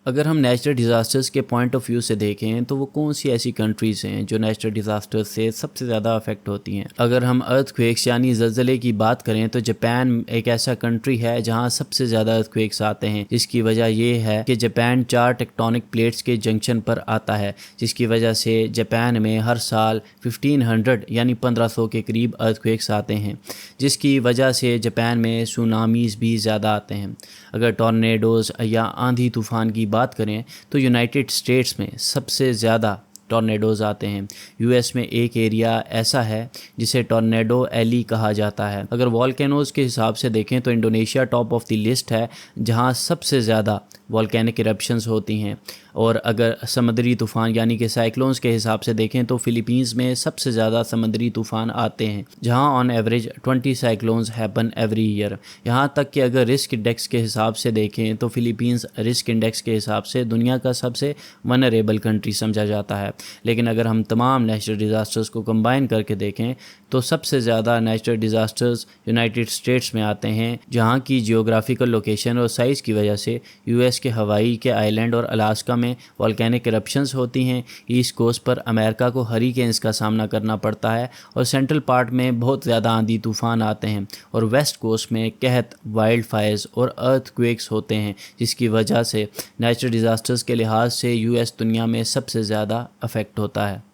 اگر ہم natural disasters کے پوائنٹ آف ویو سے دیکھیں تو وہ کون سی ایسی کنٹریز ہیں جو نیچرل ڈیزاسٹر سے سب سے زیادہ افیکٹ ہوتی ہیں؟ اگر ہم ارتھ کویکس یعنی زلزلے کی بات کریں تو جاپان ایک ایسا کنٹری ہے جہاں سب سے زیادہ ارتھ کویکس آتے ہیں، جس کی وجہ یہ ہے کہ جاپان 4 ٹیکٹونک پلیٹس کے جنکشن پر آتا ہے، جس کی وجہ سے جاپان میں ہر سال 1500 یعنی 1500 کے قریب ارتھ کویکس آتے ہیں، جس کی وجہ سے جاپان میں سونامیز بھی زیادہ آتے ہیں۔ اگر ٹورنیڈوز یا آندھی طوفان کی بات کریں تو یونائٹڈ اسٹیٹس میں سب سے زیادہ ٹورنیڈوز آتے ہیں۔ یو ایس میں ایک ایریا ایسا ہے جسے ٹورنیڈو ایلی کہا جاتا ہے۔ اگر والکینوز کے حساب سے دیکھیں تو Indonesia top of the list ہے، جہاں سب سے زیادہ والکینک ایرپشنز ہوتی ہیں۔ اور اگر سمندری طوفان یعنی کہ سائیکلونز کے حساب سے دیکھیں تو فلپینز میں سب سے زیادہ سمندری طوفان آتے ہیں، جہاں on average 20 cyclones happen every year. یہاں تک کہ اگر رسک انڈیکس کے حساب سے دیکھیں تو فلپینز رسک انڈیکس کے حساب سے دنیا کا سب سے ونریبل کنٹری سمجھا جاتا ہے۔ لیکن اگر ہم تمام نیچرل ڈیزاسٹرز کو کمبائن کر کے دیکھیں تو سب سے زیادہ نیچرل ڈیزاسٹرز یونائٹڈ اسٹیٹس میں آتے ہیں، جہاں کی جیوگرافیکل لوکیشن اور سائز کی وجہ سے یو ایس کے ہوائی کے آئی لینڈ اور الاسکا میں والکینک ایرپشنز ہوتی ہیں۔ ایسٹ کوسٹ پر امریکہ کو ہریکینز کا سامنا کرنا پڑتا ہے اور سینٹرل پارٹ میں بہت زیادہ آندھی طوفان آتے ہیں، اور ویسٹ کوسٹ میں قحط، وائلڈ فائرز اور ارتھ کویکس ہوتے ہیں، جس کی وجہ سے نیچرل ڈیزاسٹرز کے لحاظ سے یو ایس دنیا میں سب سے زیادہ افیکٹ ہوتا ہے۔